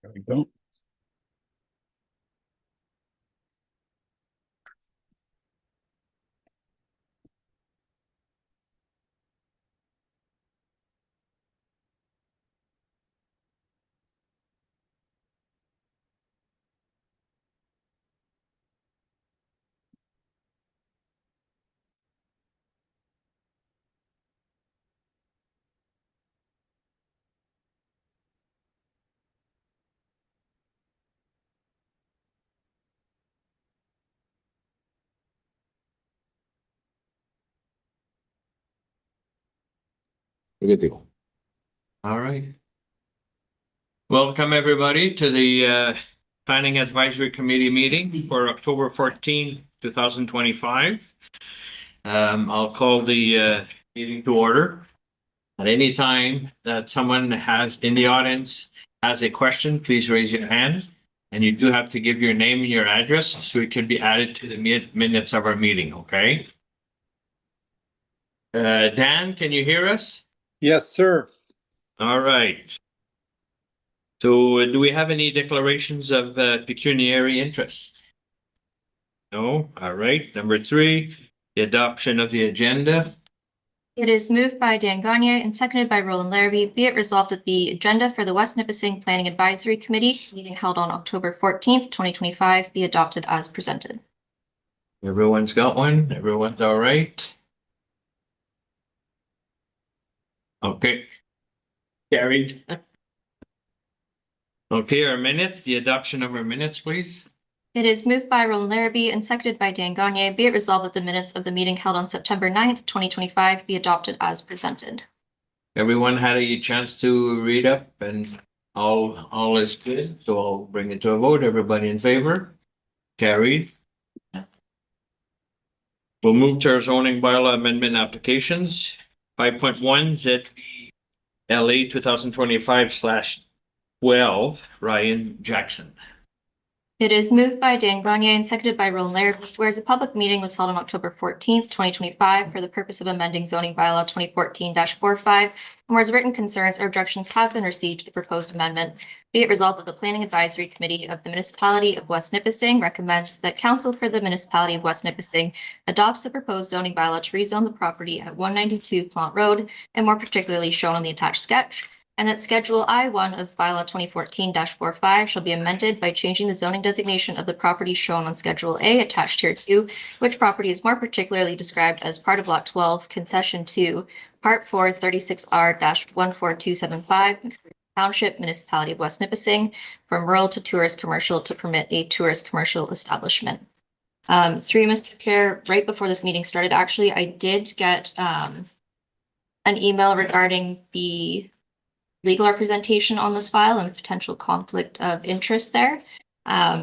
There we go. Good deal. All right. Welcome, everybody, to the Planning Advisory Committee meeting for October 14, 2025. I'll call the meeting to order. At any time that someone in the audience has a question, please raise your hand. And you do have to give your name and your address so it can be added to the minutes of our meeting, okay? Dan, can you hear us? Yes, sir. All right. So do we have any declarations of pecuniary interest? No. All right. Number 3, the adoption of the agenda. It is moved by Dan Gagne and seconded by Roland Larrabee. Be it resolved that the agenda for the West Nipissing Planning Advisory Committee meeting held on October 14th, 2025 be adopted as presented. Everyone's got one? Everyone's all right? Okay. Carried. Okay, our minutes, the adoption of our minutes, please. It is moved by Roland Larrabee and seconded by Dan Gagne. Be it resolved that the minutes of the meeting held on September 9th, 2025 be adopted as presented. Everyone had a chance to read up and all is good. So I'll bring it to a vote. Everybody in favor? Carried. We'll move to our zoning bylaw amendment applications. 5.1 ZLA 2025/12, Ryan Jackson. It is moved by Dan Gagne and seconded by Roland Larrabee, whereas a public meeting was held on October 14th, 2025 for the purpose of amending zoning bylaw 2014-45, and whereas written concerns or objections have been received to the proposed amendment, be it resolved that the Planning Advisory Committee of the Municipality of West Nipissing recommends that Council for the Municipality of West Nipissing adopts the proposed zoning bylaw to rezone the property at 192 Plant Road, and more particularly shown on the attached sketch, and that Schedule I-1 of Bylaw 2014-45 shall be amended by changing the zoning designation of the property shown on Schedule A attached here to, which property is more particularly described as part of Lot 12, Concession 2, Part 4, 36R-14275, Township, Municipality of West Nipissing, from rural to tourist commercial to permit a tourist commercial establishment. Through Mr. Chair, right before this meeting started, actually, I did get an email regarding the legal representation on this file and potential conflict of interest there.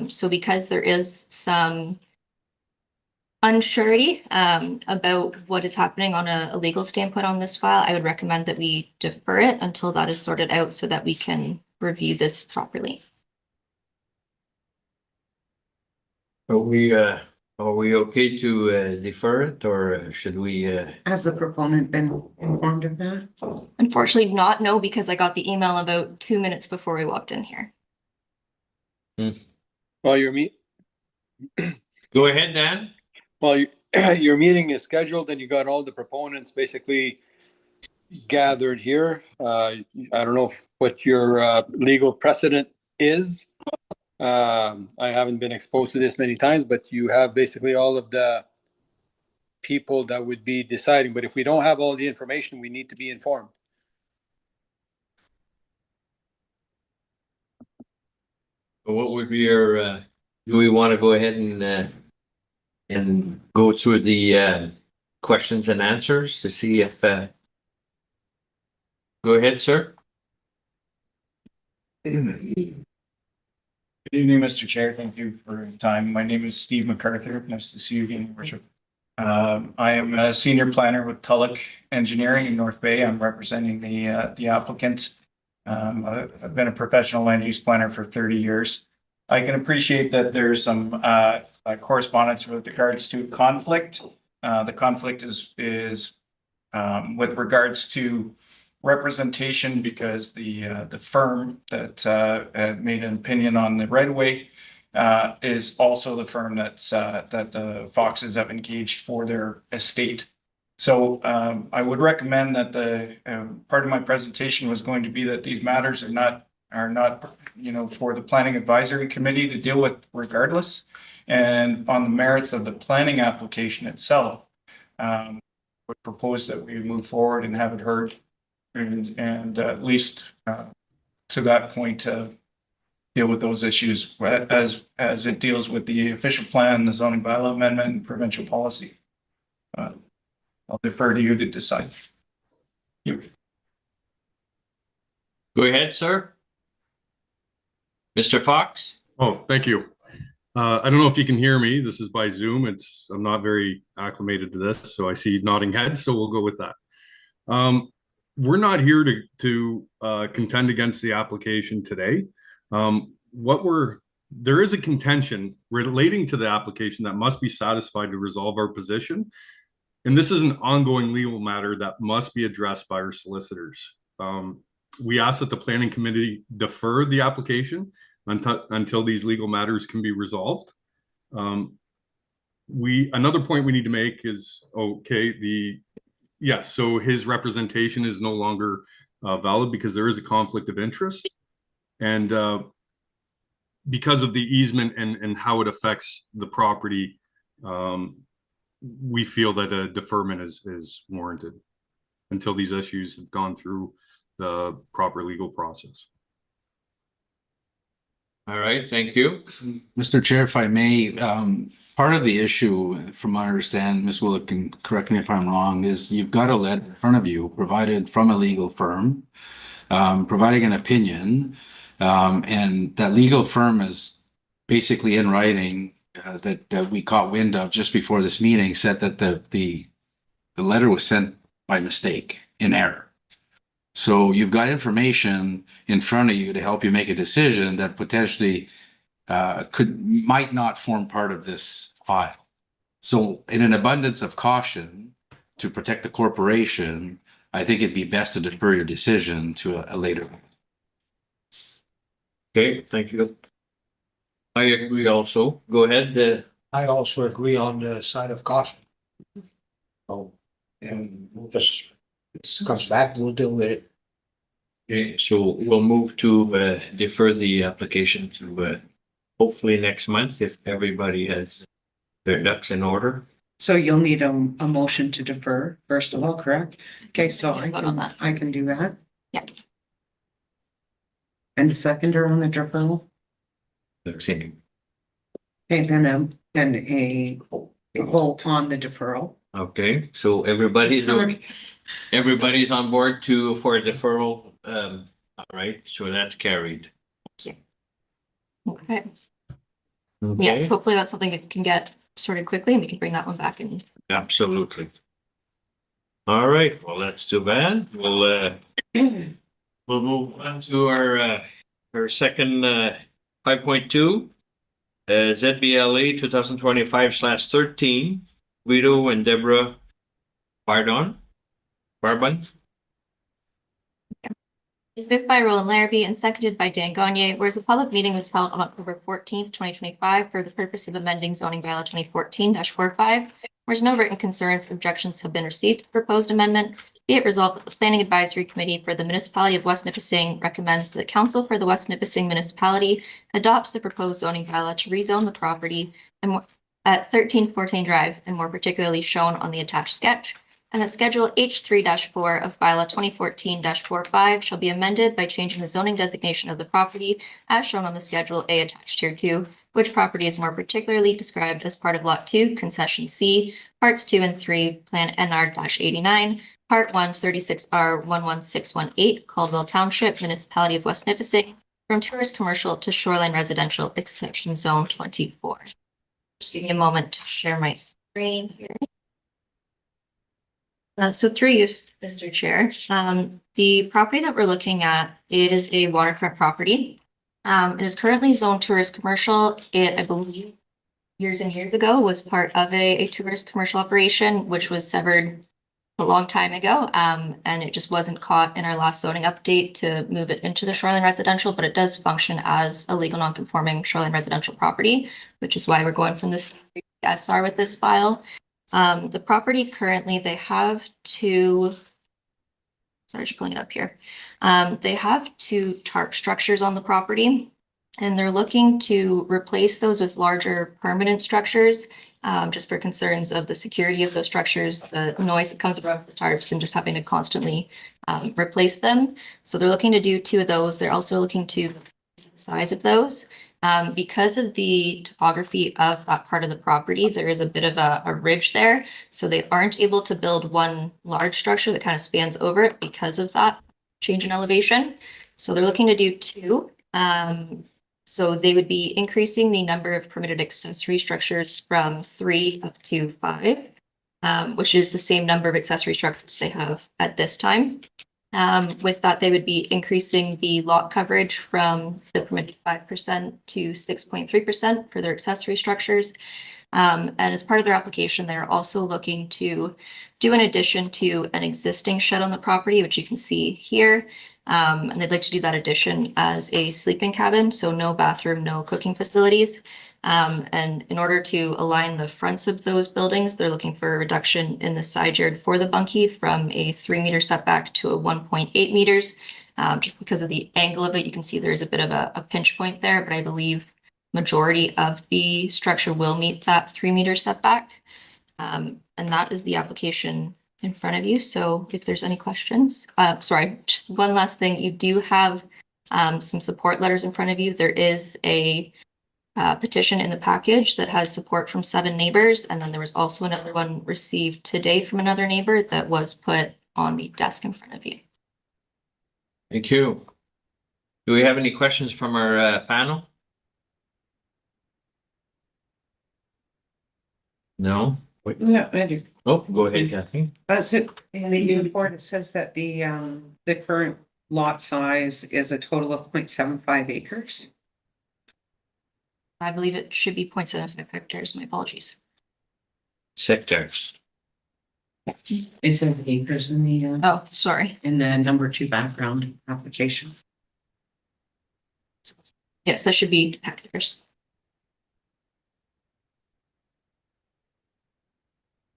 So because there is some unsurety about what is happening on a legal standpoint on this file, I would recommend that we defer it until that is sorted out so that we can review this properly. Are we okay to defer it, or should we? Has the proponent been informed of that? Unfortunately not, no, because I got the email about 2 minutes before we walked in here. Well, Go ahead, Dan. well, your meeting is scheduled and you got all the proponents basically gathered here. I don't know what your legal precedent is. I haven't been exposed to this many times, but you have basically all of the people that would be deciding. But if we don't have all the information, we need to be informed. What would be your? Do we want to go ahead and go through the questions and answers to see if? Go ahead, sir. Good evening, Mr. Chair. Thank you for your time. My name is Steve MacArthur. Nice to see you again, Your Worship. I am a senior planner with Tulloch Engineering in North Bay. I'm representing the applicant. I've been a professional land use planner for 30 years. I can appreciate that there's some correspondence with regards to conflict. The conflict is with regards to representation because the firm that made an opinion on the right of way is also the firm that the Foxes have engaged for their estate. So I would recommend that the part of my presentation was going to be that these matters are not for the Planning Advisory Committee to deal with regardless. And on the merits of the planning application itself, would propose that we move forward and have it heard, and at least to that point deal with those issues as it deals with the official plan, the zoning bylaw amendment, and provincial policy. I'll defer to you to decide. Go ahead, sir. Mr. Fox? Oh, thank you. I don't know if you can hear me. This is by Zoom. I'm not very acclimated to this, so I see nodding heads, so we'll go with that. We're not here to contend against the application today. There is a contention relating to the application that must be satisfied to resolve our position. And this is an ongoing legal matter that must be addressed by our solicitors. We ask that the planning committee defer the application until these legal matters can be resolved. Another point we need to make is, so his representation is no longer valid because there is a conflict of interest. And because of the easement and how it affects the property, we feel that a deferment is warranted until these issues have gone through the proper legal process. All right, thank you. Mr. Chair, if I may, part of the issue, from my understanding, Ms. Willick can correct me if I'm wrong, is you've got a letter in front of you provided from a legal firm, providing an opinion, and that legal firm is basically in writing that we caught wind of just before this meeting, said that the letter was sent by mistake, in error. So you've got information in front of you to help you make a decision that potentially might not form part of this file. So in an abundance of caution to protect the corporation, I think it'd be best to defer your decision to a later. Okay, thank you. I agree also. Go ahead. I also agree on the side of caution. So, and we'll just, it comes back, we'll deal with it. Okay, so we'll move to defer the application to hopefully next month if everybody has their ducks in order. So you'll need a motion to defer, first of all, correct? Okay, so I can do that. Yeah. And the seconder on the deferral? Okay, Okay, then a vote on the deferral. so everybody's on board for a deferral. All right, so that's carried. Okay. Yes, Okay, hopefully that's something that can get sorted quickly and we can bring that one back in. absolutely. All right, well, that's too bad. We'll move on to our second 5.2. ZBLA 2025/13, Guido and Deborah Barbon. It's moved by Roland Larrabee and seconded by Dan Gagné, whereas a public meeting was held on October 14th, 2025 for the purpose of amending zoning bylaw 2014-45, whereas no written concerns or objections have been received to the proposed amendment. Be it resolved that the Planning Advisory Committee for the Municipality of West Nipissing recommends that the Council for the West Nipissing Municipality adopts the proposed zoning bylaw to rezone the property and at 1314 Drive, and more particularly shown on the attached sketch, and that Schedule H3-4 of bylaw 2014-45 shall be amended by changing the zoning designation of the property as shown on the Schedule A attached here too, which property is more particularly described as part of Lot 2, Concession C, Parts 2 and 3, Plan NR-89, Part 1, 36R 11618, Caldwell Township, Municipality of West Nipissing, from tourist commercial to shoreline residential, exception zone 24. Just give me a moment to share my screen here. So through you, Mr. Chair, the property that we're looking at is a waterfront property. It is currently zoned tourist commercial. It, I believe, years and years ago was part of a tourist commercial operation, which was severed a long time ago, and it just wasn't caught in our last zoning update to move it into the shoreline residential, but it does function as a legal non-conforming shoreline residential property, which is why we're going from this SR with this file. The property currently, they have two, sorry, just pulling it up here. They have two tarp structures on the property, and they're looking to replace those with larger permanent structures, just for concerns of the security of those structures, the noise that comes around the tarps, and just having to constantly replace them. So they're looking to do two of those. They're also looking to increase the size of those. Because of the topography of that part of the property, there is a bit of a ridge there. So they aren't able to build one large structure that kind of spans over it because of that change in elevation. So they're looking to do two. So they would be increasing the number of permitted accessory structures from 3 up to 5, which is the same number of accessory structures they have at this time. With that, they would be increasing the lot coverage from the permitted 5% to 6.3% for their accessory structures. And as part of their application, they're also looking to do an addition to an existing shed on the property, which you can see here. And they'd like to do that addition as a sleeping cabin, so no bathroom, no cooking facilities. And in order to align the fronts of those buildings, they're looking for a reduction in the side yard for the bunkie from a 3-meter setback to a 1.8 meters. Just because of the angle of it, you can see there's a bit of a pinch point there, but I believe majority of the structure will meet that 3-meter setback. And that is the application in front of you. So if there's any questions, sorry, just one last thing. You do have some support letters in front of you. There is a petition in the package that has support from 7 neighbors. And then there was also another one received today from another neighbor that was put on the desk in front of you. Thank you. Do we have any questions from our panel? No? Yeah, I do. Oh, go ahead, Kathy. That's it. In the report, it says that the current lot size is a total of 0.75 acres. I believe it should be 0.75 hectares. My apologies. Sectors. It says acres in the Oh, sorry. number 2 background application. Yes, that should be hectares.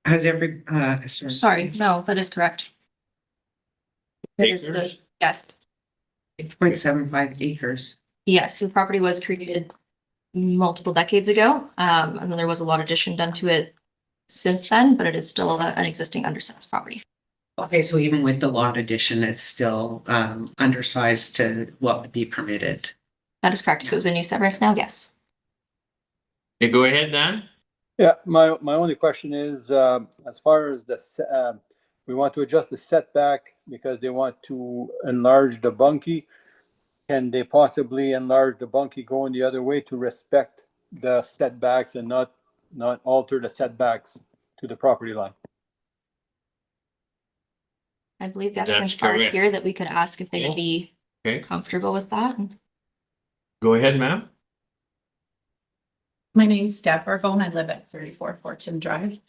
Has every, Sorry, no, that is correct. It is the, Acres? yes, 0.75 acres. yes, the property was created multiple decades ago. And then there was a lot of addition done to it since then, but it is still an existing undersized property. Okay, so even with the lot addition, it's still undersized to what would be permitted. That is correct. If it was a new severance now, yes. Okay, go ahead, Dan. Yeah, my only question is, as far as we want to adjust the setback because they want to enlarge the bunkie. Can they possibly enlarge the bunkie going the other way to respect the setbacks and not alter the setbacks to the property line? I believe the That's applicant's part correct. here that we could ask if they would be Okay, comfortable with that. go ahead, ma'am. My name's Deb Argone. I live at 34 Fortune Drive.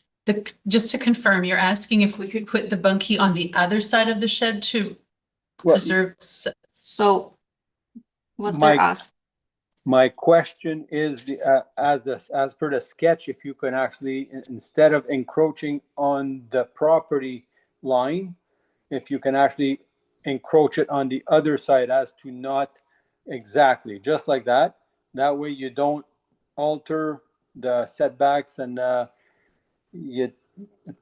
Just to confirm, you're asking if we could put the bunkie on the other side of the shed to Well, preserve. So what My- they're asking, My question is, as per the sketch, if you can actually, instead of encroaching on the property line, if you can actually encroach it on the other side as to not exactly, just like that. That way you don't alter the setbacks and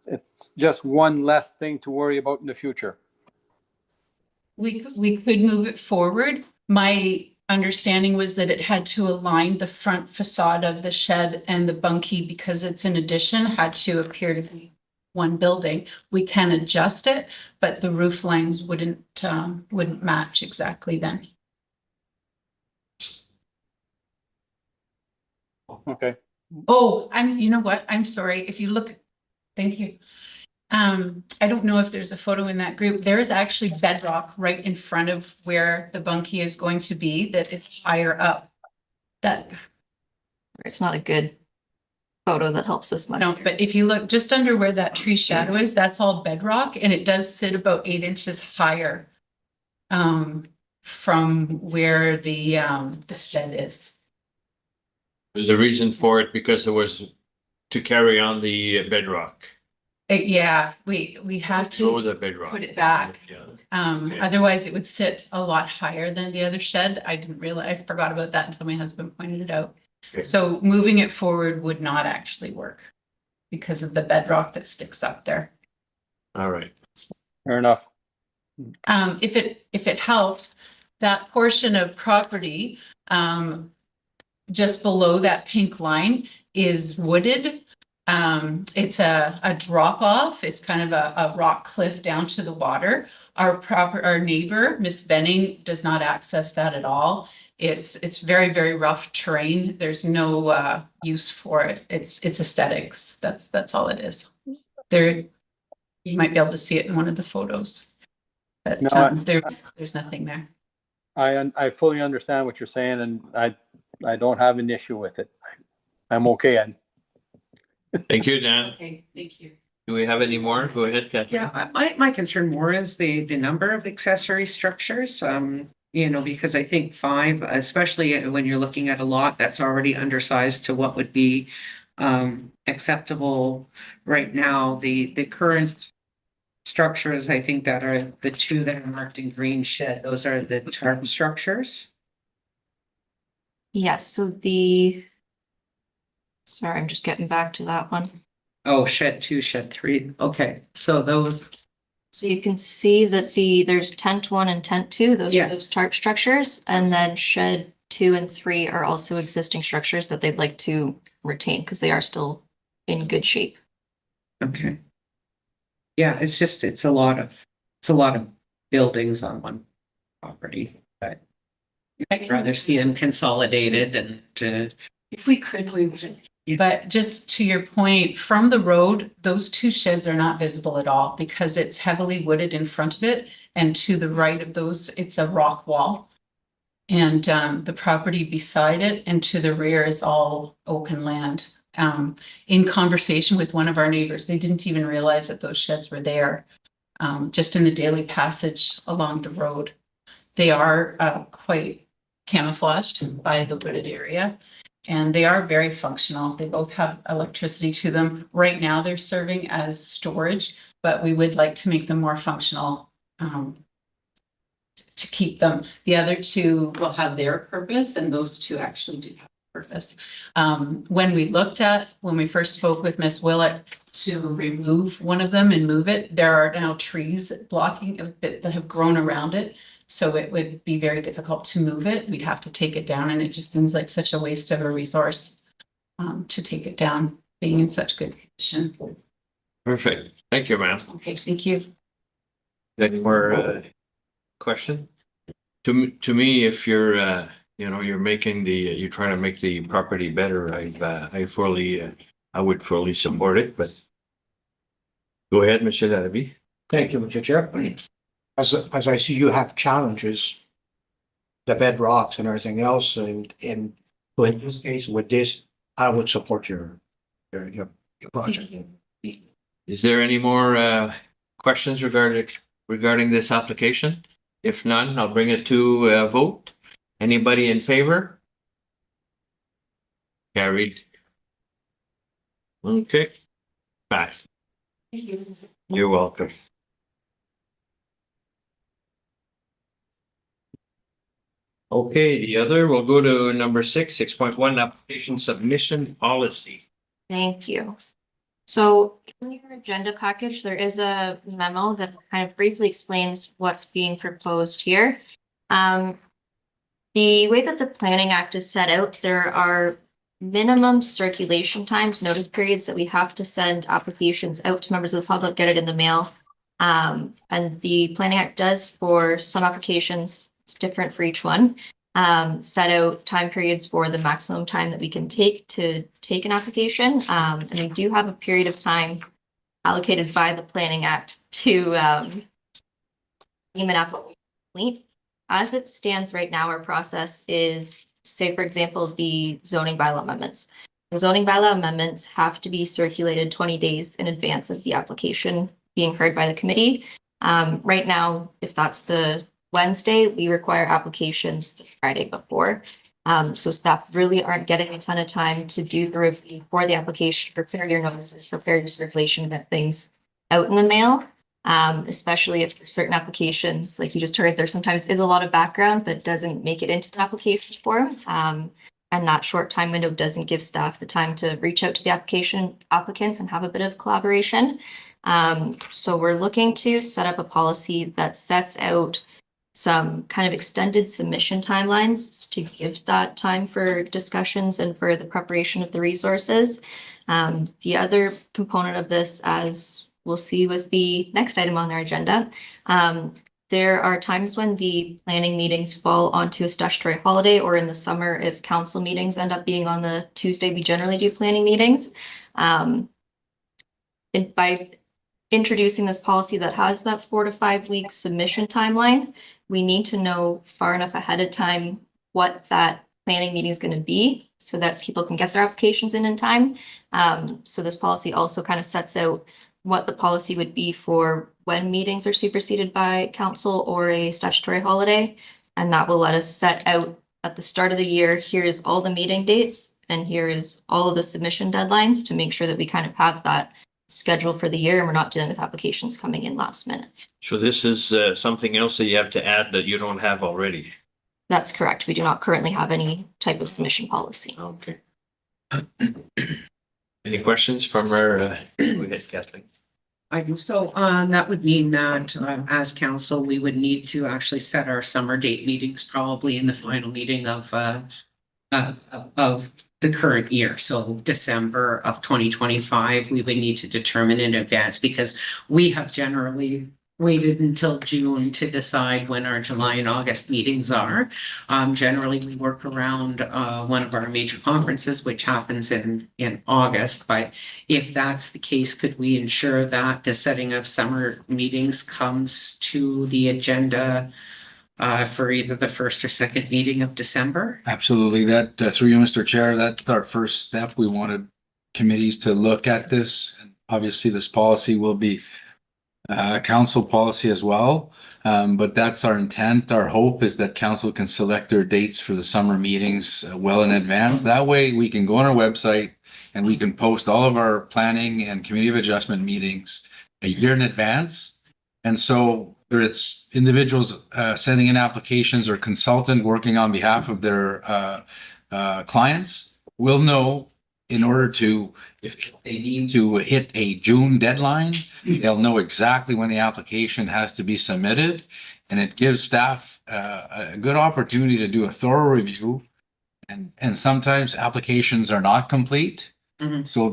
it's just one less thing to worry about in the future. We could move it forward. My understanding was that it had to align the front facade of the shed and the bunkie because it's an addition, had to appear to be one building. We can adjust it, but the roof lines wouldn't match exactly then. Okay. Oh, you know what? I'm sorry. If you look, thank you. I don't know if there's a photo in that group. There is actually bedrock right in front of where the bunkie is going to be that is higher up. That it's not a good photo that helps us much. No, but if you look just under where that tree shadow is, that's all bedrock and it does sit about 8 inches higher. From where the shed is. The reason for it, because it was to carry on the bedrock. Yeah, we have Lower to the bedrock. put it back. Yeah. Okay. Otherwise it would sit a lot higher than the other shed. I didn't realize, I forgot about that until my husband pointed it out. Okay. So moving it forward would not actually work because of the bedrock that sticks up there. All right. Fair enough. If it helps, that portion of property, just below that pink line is wooded. It's a drop off. It's kind of a rock cliff down to the water. Our neighbor, Miss Benning, does not access that at all. It's very, very rough terrain. There's no use for it. It's aesthetics. That's all it is. There, you might be able to see it in one of the photos. But No, there's nothing there. I fully understand what you're saying, and I don't have an issue with it. I'm okay. Thank you, Dan. Okay, thank you. Do we have any more? Go ahead, Catherine. Yeah, my concern more is the number of accessory structures, because I think 5, especially when you're looking at a lot that's already undersized to what would be acceptable right now, the current structures, I think that are the 2 that are marked in green shed, those are the tarp structures. Yes, so sorry, I'm just getting back to that one. Oh, shed 2, shed 3. Okay, so those, So you can see that there's tent 1 and tent 2, those Yeah. are those tarp structures, and then shed 2 and 3 are also existing structures that they'd like to retain because they are still in good shape. okay. Yeah, it's a lot of buildings on one property, but I'd rather see them consolidated and If we could, we would. Yeah. But just to your point, from the road, those 2 sheds are not visible at all because it's heavily wooded in front of it. And to the right of those, it's a rock wall. And the property beside it and to the rear is all open land. In conversation with one of our neighbors, they didn't even realize that those sheds were there. Just in the daily passage along the road. They are quite camouflaged by the wooded area. And they are very functional. They both have electricity to them. Right now, they're serving as storage, but we would like to make them more functional to keep them. The other 2 will have their purpose, and those 2 actually do have purpose. When we first spoke with Miss Willett to remove one of them and move it, there are now trees blocking that have grown around it. So it would be very difficult to move it. We'd have to take it down, and it just seems like such a waste of a resource to take it down, being in such good condition. Perfect. Thank you, ma'am. Okay, thank you. Any more question? To me, if you're you're making you're trying to make the property better, I would fully support it, but go ahead, Mr. Larrabee. Thank you, Mr. Chair. As I see, you have challenges, the bedrocks and everything else, and in this case, with this, I would support your project. Is there any more questions regarding this application? If none, I'll bring it to a vote. Anybody in favor? Carried. Okay. Pass. You're welcome. Okay, the other, we'll go to number 6.1, application submission policy. Thank you. So in your agenda package, there is a memo that kind of briefly explains what's being proposed here. The way that the Planning Act is set out, there are minimum circulation times, notice periods that we have to send applications out to members of the public, get it in the mail. And the Planning Act does for some applications, it's different for each one, set out time periods for the maximum time that we can take to take an application. And we do have a period of time allocated by the Planning Act to deem an application complete. As it stands right now, our process is, say, for example, the zoning bylaw amendments. Zoning bylaw amendments have to be circulated 20 days in advance of the application being heard by the committee. Right now, if that's the Wednesday, we require applications the Friday before. So staff really aren't getting a ton of time to do the review for the application, prepare your notices, prepare your circulation, get things out in the mail. Especially if certain applications, like you just heard, there sometimes is a lot of background that doesn't make it into the application form. And that short time window doesn't give staff the time to reach out to the applicants and have a bit of collaboration. So we're looking to set up a policy that sets out some kind of extended submission timelines to give that time for discussions and for the preparation of the resources. The other component of this, as we'll see with the next item on our agenda, there are times when the planning meetings fall onto a statutory holiday, or in the summer, if council meetings end up being on the Tuesday, we generally do planning meetings. And by introducing this policy that has that 4 to 5 week submission timeline, we need to know far enough ahead of time what that planning meeting is going to be so that people can get their applications in time. So this policy also kind of sets out what the policy would be for when meetings are superseded by council or a statutory holiday. And that will let us set out at the start of the year, here's all the meeting dates and here is all of the submission deadlines to make sure that we kind of have that schedule for the year and we're not dealing with applications coming in last minute. So this is something else that you have to add that you don't have already. That's correct. We do not currently have any type of submission policy. Okay. Any questions from our, go ahead, Kathleen. I do. So that would mean that as council, we would need to actually set our summer date meetings probably in the final meeting of the current year. So December of 2025, we would need to determine in advance because we have generally waited until June to decide when our July and August meetings are. Generally, we work around one of our major conferences, which happens in August. But if that's the case, could we ensure that the setting of summer meetings comes to the agenda for either the first or second meeting of December? Absolutely. That, through you, Mr. Chair, that's our first step. We wanted committees to look at this. And obviously, this policy will be council policy as well. But that's our intent. Our hope is that council can select their dates for the summer meetings well in advance. That way we can go on our website and we can post all of our planning and committee of adjustment meetings a year in advance. And so whether it's individuals sending in applications or consultant working on behalf of their clients will know in order to, if they need to hit a June deadline, they'll know exactly when the application has to be submitted. And it gives staff a good opportunity to do a thorough review. And sometimes applications are not complete. Mhm. So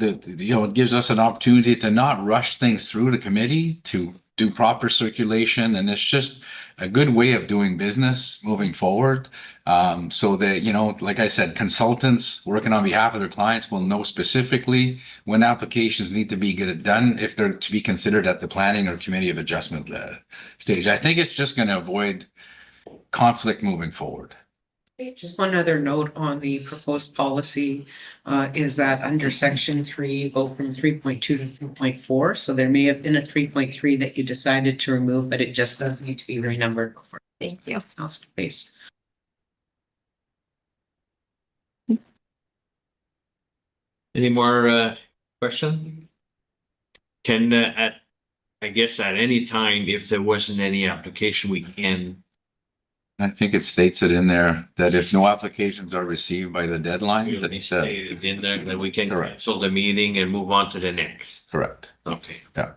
it gives us an opportunity to not rush things through the committee, to do proper circulation. And it's just a good way of doing business moving forward. So that, like I said, consultants working on behalf of their clients will know specifically when applications need to be done if they're to be considered at the planning or committee of adjustment stage. I think it's just going to avoid conflict moving forward. Just one other note on the proposed policy is that under section 3, go from 3.2 to 3.4. So there may have been a 3.3 that you decided to remove, but it just does need to be renumbered before. Thank you. Space. Any more question? Can I guess at any time, if there wasn't any application, we can. I think it states it in there that if no applications are received by the deadline, We'll be stated in there that we can Correct. cancel the meeting and move on to the next. correct. Okay. Yeah.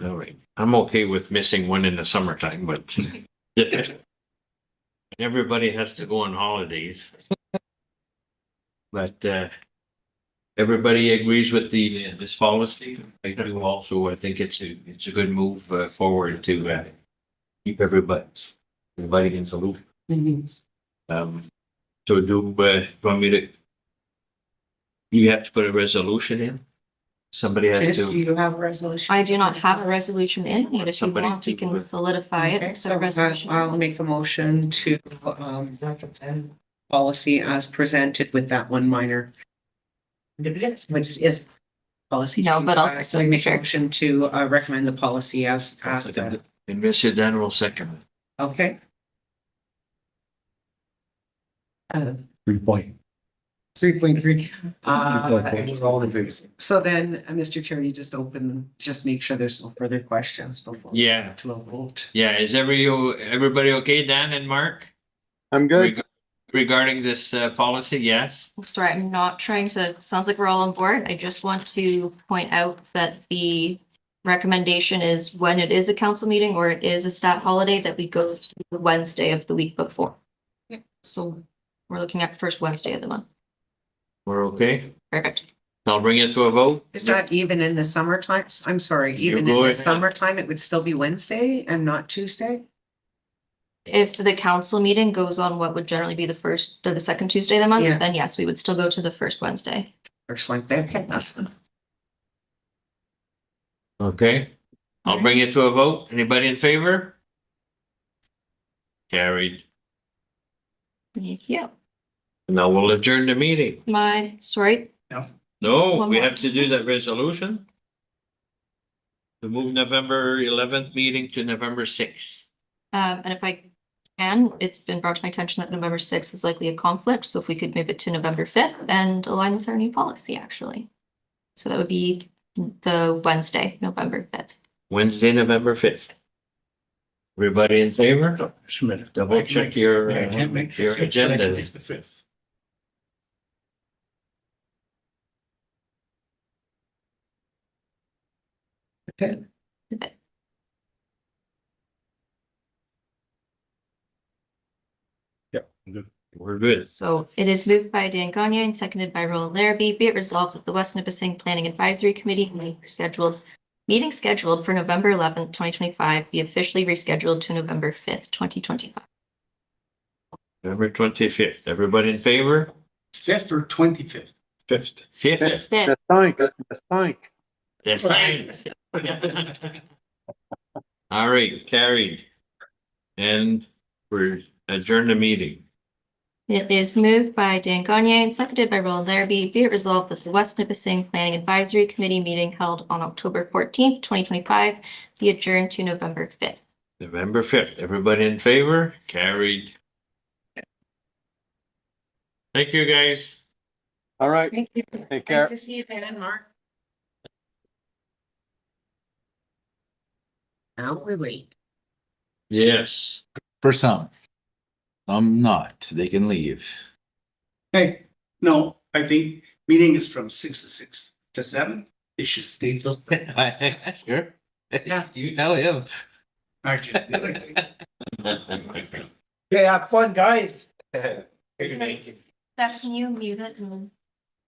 All right. I'm okay with missing one in the summertime, but everybody has to go on holidays. But everybody agrees with this policy. I do also. I think it's a good move forward to keep everybody in the loop. So do you want me to? You have to put a resolution in. Somebody has Do to. you have a resolution? I do not have a resolution in, but if you Somebody want, we to can put- solidify it. Okay, Put a so resolution. I'll make a motion to policy as presented with that one minor. Which is policy. No, but I'll- So I make a motion to recommend the policy as, And Mr. Dan will second. okay. 3 point. 3.3. We're all in favor. So then, Mr. Chair, you just make sure there's no further questions before. we Yeah. go To a vote. Yeah, is everybody okay, Dan and Mark? I'm good. Regarding this policy, yes? Sorry, I'm not trying to, sounds like we're all on board. I just want to point out that the recommendation is when it is a council meeting or it is a stat holiday, that we go to the Wednesday of the week before. Yeah. So we're looking at first Wednesday of the month. We're okay? Perfect. I'll bring it to a vote. Is that even in the summertime? I'm sorry, You even go in the ahead. summertime, it would still be Wednesday and not Tuesday? If the council meeting goes on what would generally be the first or the second Tuesday of the month, Yeah. then yes, we would still go to the first Wednesday. First Wednesday, okay, that's fine. Okay, I'll bring it to a vote. Anybody in favor? Carried. Yeah, Now we'll adjourn the meeting. sorry, No, One we more. have to do that resolution. To move November 11th meeting to November 6th. and if I can, it's been brought to my attention that November 6th is likely a conflict, so if we could move it to November 5th and align with our new policy, actually. So that would be the Wednesday, November 5th. Wednesday, November 5th. Everybody in favor? Just a minute. Double check your, Yeah, I can't make the your 6th, but I agenda. can make the 5th. Okay. Yeah, good. We're good. So it is moved by Dan Gagne and seconded by Roland Larrabee. Be it resolved that the West Nipissing Planning Advisory Committee meeting scheduled for November 11th, 2025 be officially rescheduled to November 5th, 2025. November 25th. Everybody in favor? 5th or 25th? 5th. 5th. Fifth. That's fine. That's fine. All right, carried. And we're adjourn the meeting. It is moved by Dan Gagne and seconded by Roland Larrabee. Be it resolved that the West Nipissing Planning Advisory Committee meeting held on October 14th, 2025 be adjourned to November 5th. November 5th. Everybody in favor? Carried. Thank you, guys. All right. Thank you. Take care. Nice to see you again, Mark. Now we wait. Yes. For some. Some not. They can leave. Hey, no, I think meeting is from 6 to 6 to 7. They should stay till 7. Sure. Yeah. You tell him. Actually. Okay, have fun, guys. Steph, can you mute it and